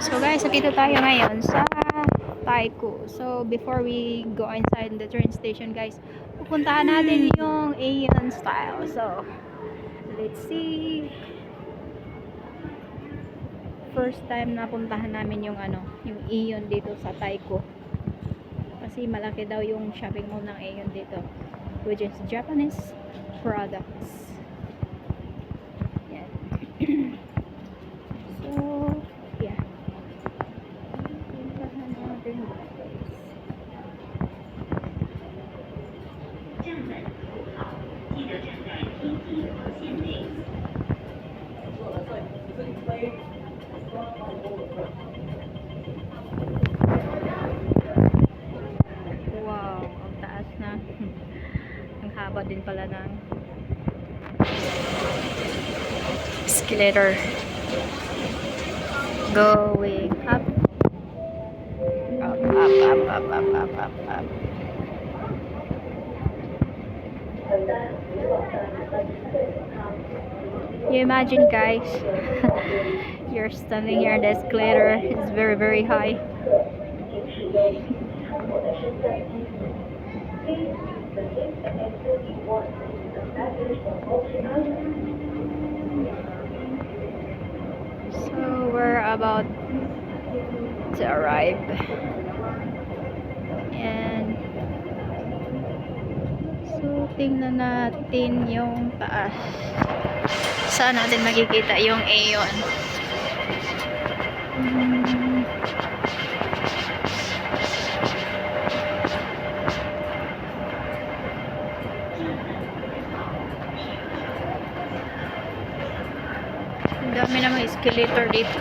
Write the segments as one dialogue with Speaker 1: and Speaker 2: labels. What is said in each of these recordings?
Speaker 1: So guys, nandito tayo ngayon sa Taiko. So before we go inside the train station guys, pupuntahan natin yung Aeon style. So let's see. First time na puntahan namin yung yung Aeon dito sa Taiko. Kasi malaki daw yung shopping mall ng Aeon dito, which is Japanese products. Yan. So yeah. Puntahan natin guys.
Speaker 2: 站门扶好，记得站在天梯和线内。
Speaker 1: Wow, ang taas na. Ang haba din pala ng escalator. Going up. Up, up, up, up, up, up, up, up. You imagine guys, you're standing here on the escalator. It's very, very high. So we're about to arrive. And so tingnan natin yung taas. Saan natin makikita yung Aeon? Ang dami namang escalator dito.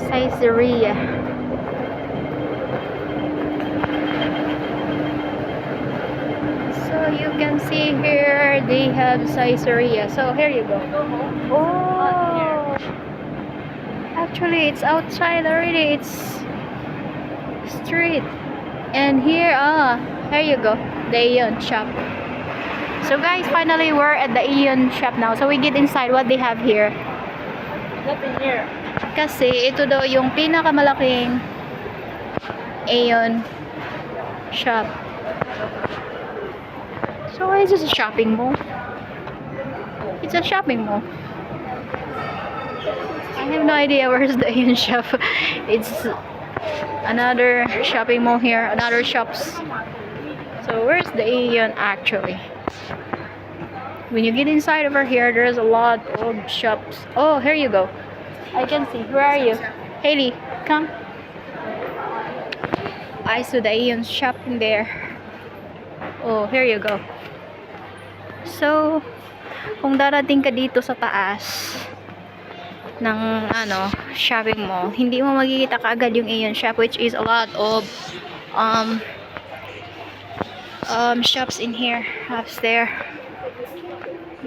Speaker 1: Caesarea. So you can see here they have Caesarea. So here you go. Oh, actually it's outside already. It's street. And here, here you go. The Aeon shop. So guys, finally we're at the Aeon shop now. So we get inside what they have here.
Speaker 2: Nothing here.
Speaker 1: Kasi ito daw yung pinakamalaking Aeon shop. So it's just a shopping mall. It's a shopping mall. I have no idea where's the Aeon shop. It's another shopping mall here, another shops. So where's the Aeon actually? When you get inside over here, there's a lot of shops. Oh, here you go. I can see. Where are you? Haley, come. I saw the Aeon shop in there. Oh, here you go. So, kung darating ka dito sa taas ng shopping mall, hindi mo makikita kaagad yung Aeon shop, which is a lot of shops in here, upstairs.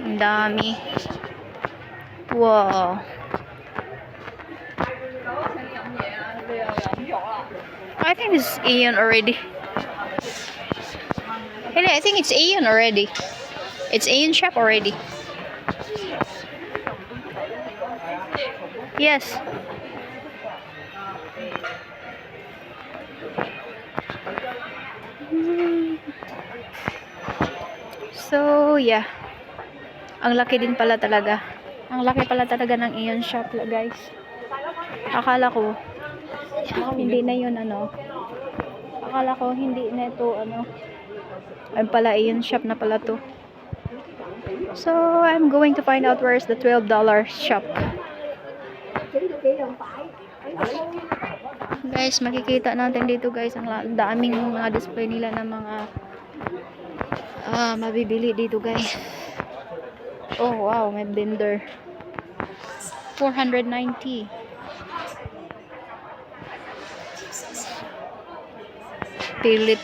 Speaker 1: Ang dami. Wow. I think it's Aeon already. Hey, I think it's Aeon already. It's Aeon shop already. Yes. So, yeah. Ang laki din pala talaga. Ang laki pala talaga ng Aeon shop, guys. Akala ko hindi na yun akala ko hindi na ito ay pala Aeon shop na pala to. So I'm going to find out where's the $12 shop. Guys, makikita natin dito guys ang daming mga display nila ng mga mabibili dito guys. Oh wow, may blender. 490. Pilit.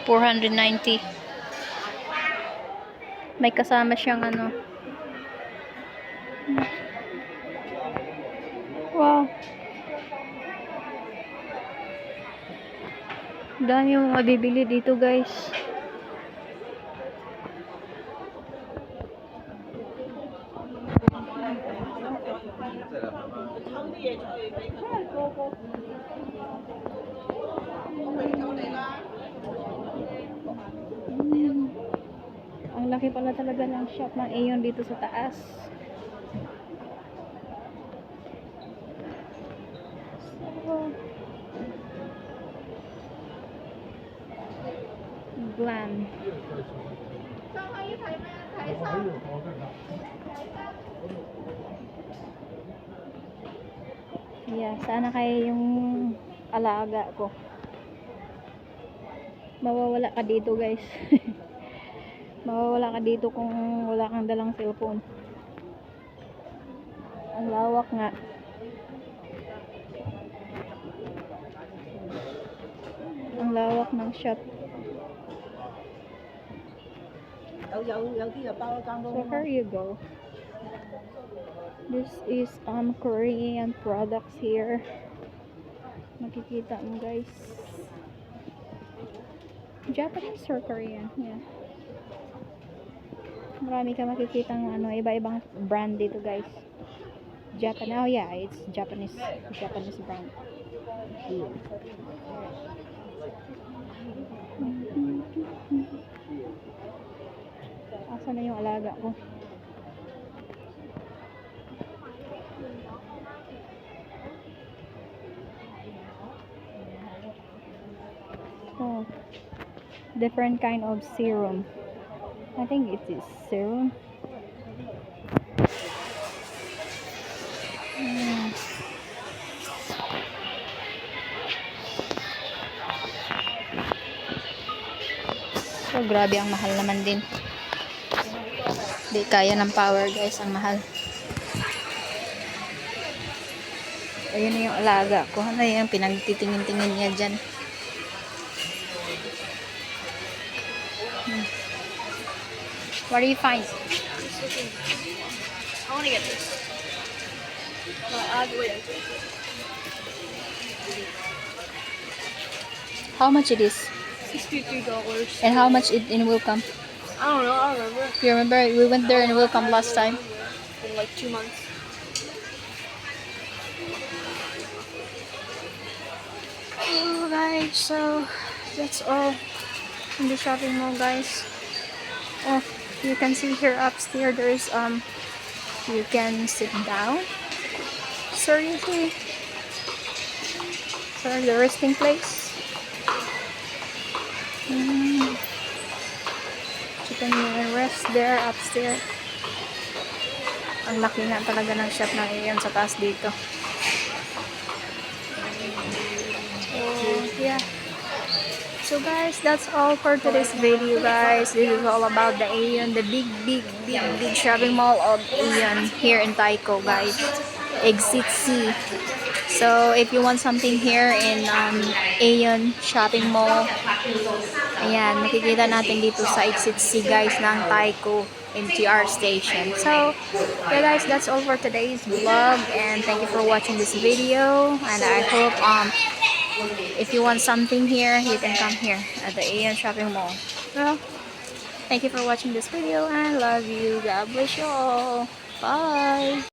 Speaker 1: 490. May kasama siyang ano. Wow. Dami yung mabibili dito, guys. Ang laki pala talaga ng shop ng Aeon dito sa taas. So, Glam. Yeah, sana kaya yung alaga ko. Mawawala ka dito, guys. Mawawala ka dito kung wala kang dalang cellphone. Ang lawak nga. Ang lawak ng shop. So here you go. This is Korean products here. Makikita mo, guys. Japanese or Korean? Yeah. Marami ka makikitang ano, iba-ibang brand dito, guys. Japan. Oh yeah, it's Japanese brand. Asa na yung alaga ko? Oh, different kind of serum. I think it is serum. So, grabe ang mahal naman din. Di kaya ng power, guys, ang mahal. Ayun na yung alaga ko. Ano yung pinagtitingin-tingin niya dyan? What do you find?
Speaker 3: I want to get this. Wait.
Speaker 1: How much it is?
Speaker 3: $63.
Speaker 1: And how much it in will come?
Speaker 3: I don't know. I don't remember.
Speaker 1: You remember we went there and will come last time?
Speaker 3: In like 2 months.
Speaker 1: Oh, guys, so that's all in the shopping mall, guys. Oh, you can see here upstairs there is you can sit down. Seriously. So the resting place. You can rest there upstairs. Ang laki nga talaga ng shop na iyon sa taas dito. So, yeah. So guys, that's all for today's video, guys. This is all about the Aeon, the big shopping mall of Aeon here in Taiko, guys. Exit C. So if you want something here in Aeon shopping mall, ayan, makikita natin dito sa Exit C, guys, ng Taiko MTR station. So, yeah, guys, that's all for today's vlog, and thank you for watching this video, and I hope if you want something here, you can come here at the Aeon shopping mall. Well, thank you for watching this video, and I love you. God bless you all. Bye.